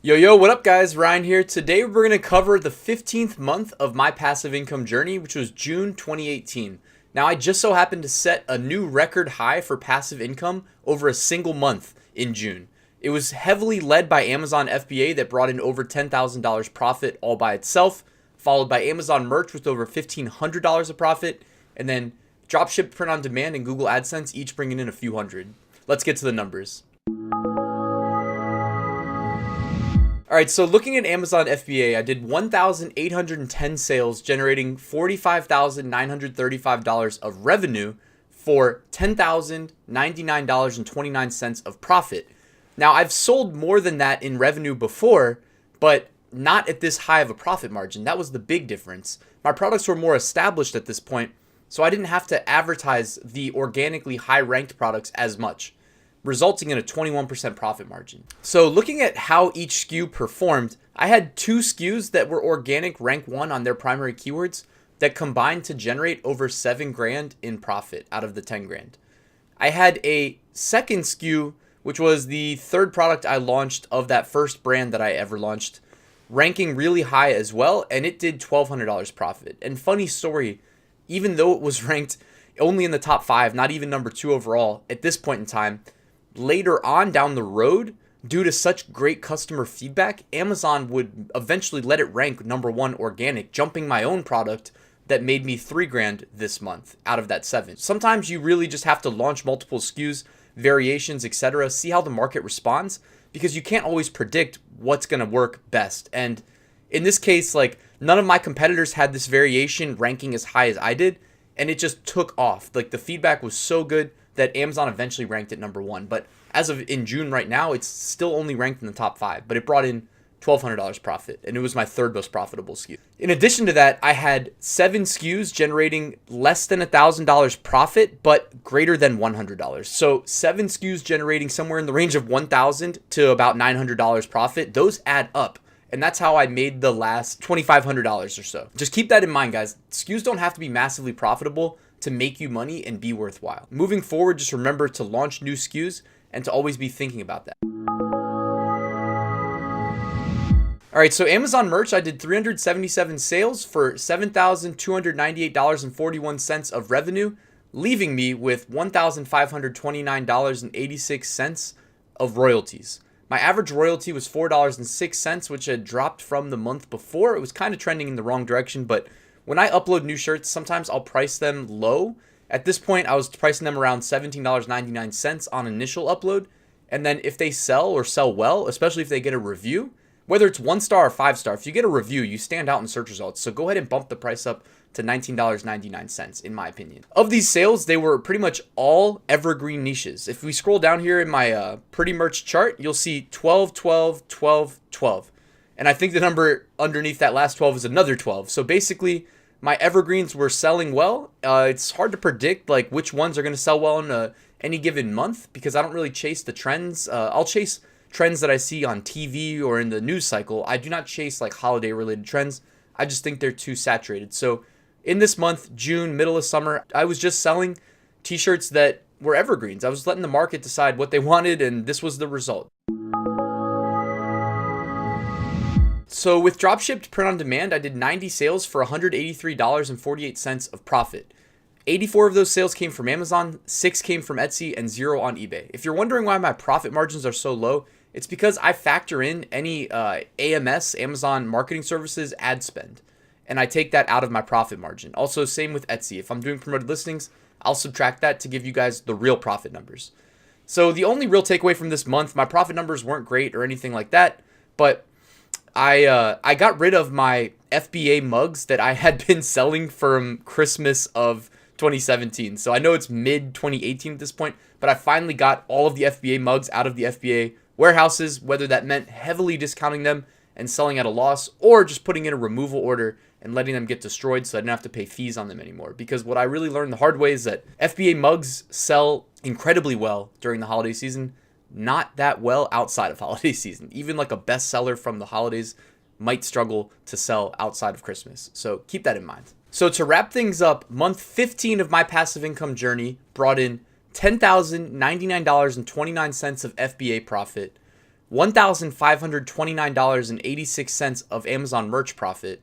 Yo, what up guys? Ryan here. Today we're going to cover the 15th month of my passive income journey, which was June 2018. Now, I just so happened to set a new record high for passive income over a single month in June. It was heavily led by Amazon FBA that brought in over $10,000 profit all by itself, followed by Amazon Merch with over $1,500 of profit, and then Dropship, Print on Demand, and Google AdSense each bringing in a few hundred. Let's get to the numbers. All right, so looking at Amazon FBA, I did 1,810 sales, generating $45,935 of revenue for $10,099.29 of profit. Now, I've sold more than that in revenue before, but not at this high of a profit margin. That was the big difference. My products were more established at this point, so I didn't have to advertise the organically high-ranked products as much, resulting in a 21% profit margin. So looking at how each SKU performed, I had two SKUs that were organic rank 1 on their primary keywords that combined to generate over 7 grand in profit out of the 10 grand. I had a second SKU, which was the third product I launched of that first brand that I ever launched, ranking really high as well, and it did $1,200 profit. And funny story, even though it was ranked only in the top 5, not even number 2 overall at this point in time, later on down the road, due to such great customer feedback, Amazon would eventually let it rank number 1 organic, jumping my own product that made me 3 grand this month out of that 7. Sometimes you really just have to launch multiple SKUs, variations, etc., see how the market responds, because you can't always predict what's going to work best. And in this case, like, none of my competitors had this variation ranking as high as I did, and it just took off. Like, the feedback was so good that Amazon eventually ranked it number 1. But as of in June right now, it's still only ranked in the top 5, but it brought in $1,200 profit, and it was my third most profitable SKU. In addition to that, I had 7 SKUs generating less than $1,000 profit, but greater than $100. So 7 SKUs generating somewhere in the range of $1,000 to about $900 profit. Those add up. And that's how I made the last $2,500 or so. Just keep that in mind, guys. SKUs don't have to be massively profitable to make you money and be worthwhile. Moving forward, just remember to launch new SKUs and to always be thinking about that. All right, so Amazon Merch, I did 377 sales for $7,298.41 of revenue, leaving me with $1,529.86 of royalties. My average royalty was $4.06, which had dropped from the month before. It was kind of trending in the wrong direction, but when I upload new shirts, sometimes I'll price them low. At this point, I was pricing them around $17.99 on initial upload. And then if they sell or sell well, especially if they get a review, whether it's 1 star or 5 star, if you get a review, you stand out in search results. So go ahead and bump the price up to $19.99, in my opinion. Of these sales, they were pretty much all evergreen niches. If we scroll down here in my pretty merch chart, you'll see 12, 12, 12, 12. And I think the number underneath that last 12 is another 12. So basically, my evergreens were selling well. It's hard to predict like which ones are going to sell well in any given month because I don't really chase the trends. I'll chase trends that I see on TV or in the news cycle. I do not chase like holiday related trends. I just think they're too saturated. So in this month, June, middle of summer, I was just selling t-shirts that were evergreens. I was letting the market decide what they wanted, and this was the result. So with Dropshipped Print on Demand, I did 90 sales for $183.48 of profit. 84 of those sales came from Amazon, 6 came from Etsy, and 0 on eBay. If you're wondering why my profit margins are so low, it's because I factor in any AMS, Amazon Marketing Services, ad spend, and I take that out of my profit margin. Also, same with Etsy. If I'm doing promoted listings, I'll subtract that to give you guys the real profit numbers. So the only real takeaway from this month, my profit numbers weren't great or anything like that, but I got rid of my FBA mugs that I had been selling from Christmas of 2017. So I know it's mid 2018 at this point, but I finally got all of the FBA mugs out of the FBA warehouses, whether that meant heavily discounting them and selling at a loss or just putting in a removal order and letting them get destroyed so I didn't have to pay fees on them anymore. Because what I really learned the hard way is that FBA mugs sell incredibly well during the holiday season, not that well outside of holiday season. Even like a bestseller from the holidays might struggle to sell outside of Christmas. So keep that in mind. So to wrap things up, month 15 of my passive income journey brought in $10,099.29 of FBA profit, $1,529.86 of Amazon merch profit,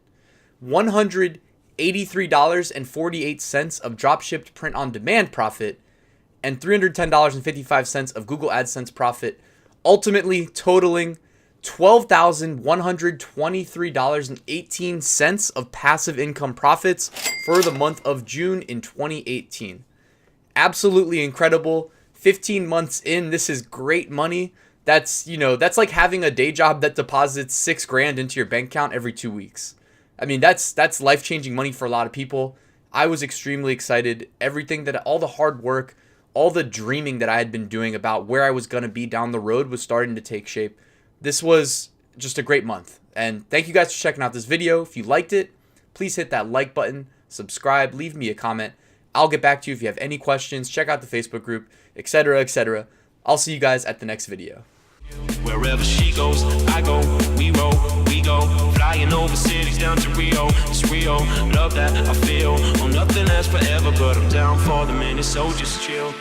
$183.48 of dropshipped print on demand profit, and $310.55 of Google AdSense profit, ultimately totaling $12,123.18 of passive income profits for the month of June in 2018. Absolutely incredible. 15 months in, this is great money. That's like having a day job that deposits $6,000 into your bank account every 2 weeks. I mean, that's life-changing money for a lot of people. I was extremely excited. All the hard work, all the dreaming that I had been doing about where I was going to be down the road was starting to take shape. This was just a great month. And thank you guys for checking out this video. If you liked it, please hit that like button, subscribe, leave me a comment. I'll get back to you if you have any questions. Check out the Facebook group, etc., etc. I'll see you guys at the next video. Wherever she goes, I go, we roll, we go. Flying over cities down to Rio, it's Rio. Love that I feel, oh nothing lasts forever, but I'm down for the minute, so just chill.